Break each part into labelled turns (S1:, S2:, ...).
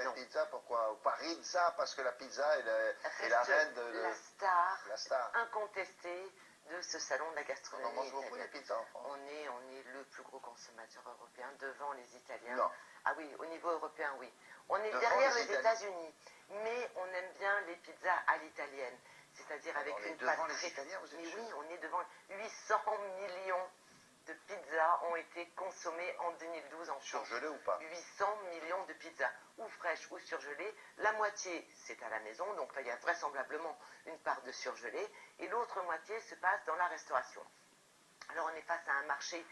S1: non.
S2: Pizza, pourquoi? Ou pas Rizza, parce que la pizza est la reine de...
S1: La star incontestée de ce salon de la gastronomie.
S2: On mange beaucoup les pizzas en France.
S1: On est le plus gros consommateur européen devant les Italiens.
S2: Non.
S1: Ah oui, au niveau européen, oui. On est
S2: Devant
S1: derrière
S2: les
S1: les États-Unis, mais on aime bien les pizzas à l'italienne, c'est-à-dire avec une pâte
S2: devant les
S1: très...
S2: Italiens, vous êtes
S1: Mais
S2: sûr?
S1: oui, on est devant 800 millions de pizzas ont été consommées en 2012 en France.
S2: Surgelées ou pas?
S1: 800 millions de pizzas, ou fraîches ou surgelées. La moitié, c'est à la maison, donc là, il y a vraisemblablement une part de surgelé, et l'autre moitié se passe dans la restauration. Alors on est face à un marché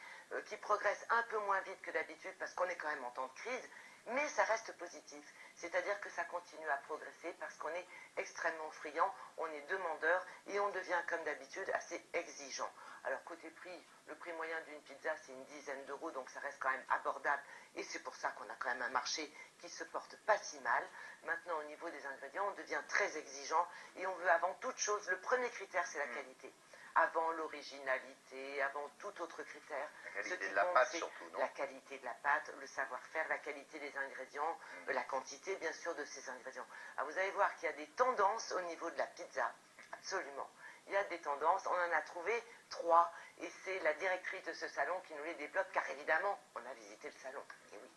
S1: qui progresse un peu moins vite que d'habitude, parce qu'on est quand même en temps de crise, mais ça reste positif. C'est-à-dire que ça continue à progresser parce qu'on est extrêmement friand, on est demandeur et on devient comme d'habitude assez exigeant. Alors côté prix, le prix moyen d'une pizza c'est une dizaine d'euros, donc ça reste quand même abordable et c'est pour ça qu'on a quand même un marché qui se porte pas si mal. Maintenant au niveau des ingrédients, on devient très exigeant et on veut avant toute chose, le premier critère c'est la qualité. Avant l'originalité, avant tout autre critère.
S2: La qualité de la pâte surtout, non?
S1: La qualité de la pâte, le savoir-faire, la qualité des ingrédients, la quantité bien sûr de ces ingrédients. Alors vous allez voir qu'il y a des tendances au niveau de la pizza, absolument. Il y a des tendances, on en a trouvé 3 et c'est la directrice de ce salon qui nous les développe car évidemment on a visité le salon. Et oui.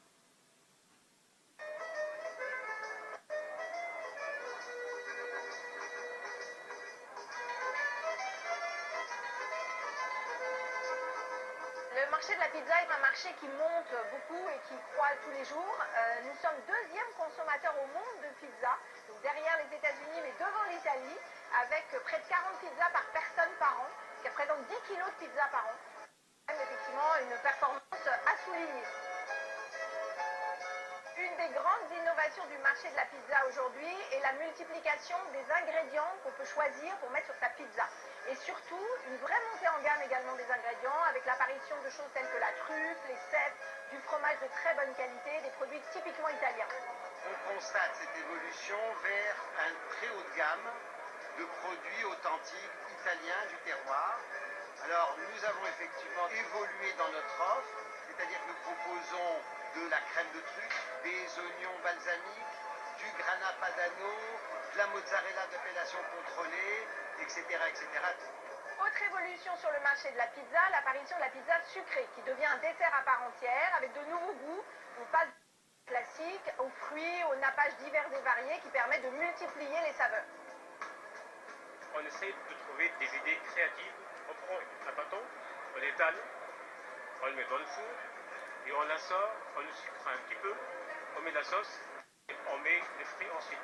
S3: Le marché de la pizza est un marché qui monte beaucoup et qui croît tous les jours. Nous sommes deuxième consommateur au monde de pizza, donc derrière les États-Unis mais devant l'Italie, avec près de 40 pizzas par personne par an, ce qui représente 10 kilos de pizza par an. Effectivement, une performance à souligner. Une des grandes innovations du marché de la pizza aujourd'hui est la multiplication des ingrédients qu'on peut choisir pour mettre sur sa pizza. Et surtout, une vraie montée en gamme également des ingrédients avec l'apparition de choses telles que la truffe, les cèpes, du fromage de très bonne qualité, des produits typiquement italiens.
S4: On constate cette évolution vers un très haut de gamme de produits authentiques italiens du terroir. Alors nous avons effectivement évolué dans notre offre, c'est-à-dire que nous proposons de la crème de truffe, des oignons balsamiques, du grana padano, de la mozzarella d'appellation contrôlée, etc., etc.
S3: Autre évolution sur le marché de la pizza, l'apparition de la pizza sucrée, qui devient un dessert à part entière, avec de nouveaux goûts. On passe du classique aux fruits, aux nappages divers et variés, qui permettent de multiplier les saveurs.
S5: On essaie de trouver des idées créatives. On prend un bâton, on l'étale, on le met dans le four, et on la sort, on le sucre un petit peu, on met la sauce, et on met les fruits ensuite.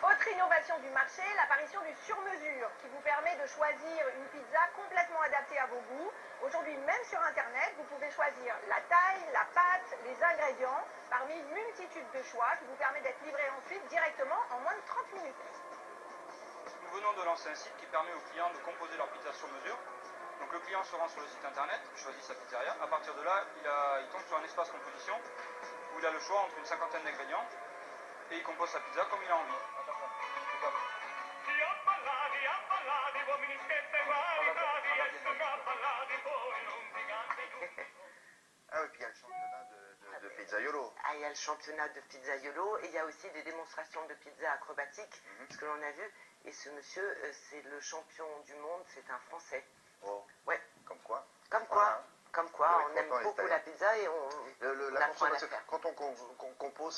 S3: Autre innovation du marché, l'apparition du sur-mesure qui vous permet de choisir une pizza complètement adaptée à vos goûts. Aujourd'hui, même sur Internet, vous pouvez choisir la taille, la pâte, les ingrédients parmi une multitude de choix qui vous permet d'être livré ensuite directement en moins de 30 minutes.
S6: Nous venons de lancer un site qui permet aux clients de composer leur pizza sur mesure. Donc le client se rend sur le site internet, choisit sa pizzeria. À partir de là, il tombe sur un espace composition où il a le choix entre une cinquantaine d'ingrédients et il compose sa pizza comme il a envie.
S2: Ah oui, puis il y a le championnat de pizzaiolo.
S1: Ah, il y a le championnat de pizzaiolo et il y a aussi des démonstrations de pizza acrobatiques, ce que l'on a vu. Et ce monsieur, c'est le champion du monde, c'est un Français.
S2: Oh.
S1: Ouais.
S2: Comme quoi?
S1: Comme quoi,
S2: Voilà.
S1: comme quoi,
S2: Oui,
S1: on aime beaucoup la pizza et on
S2: La
S1: apprend à la
S2: consommation,
S1: faire.
S2: quand on compose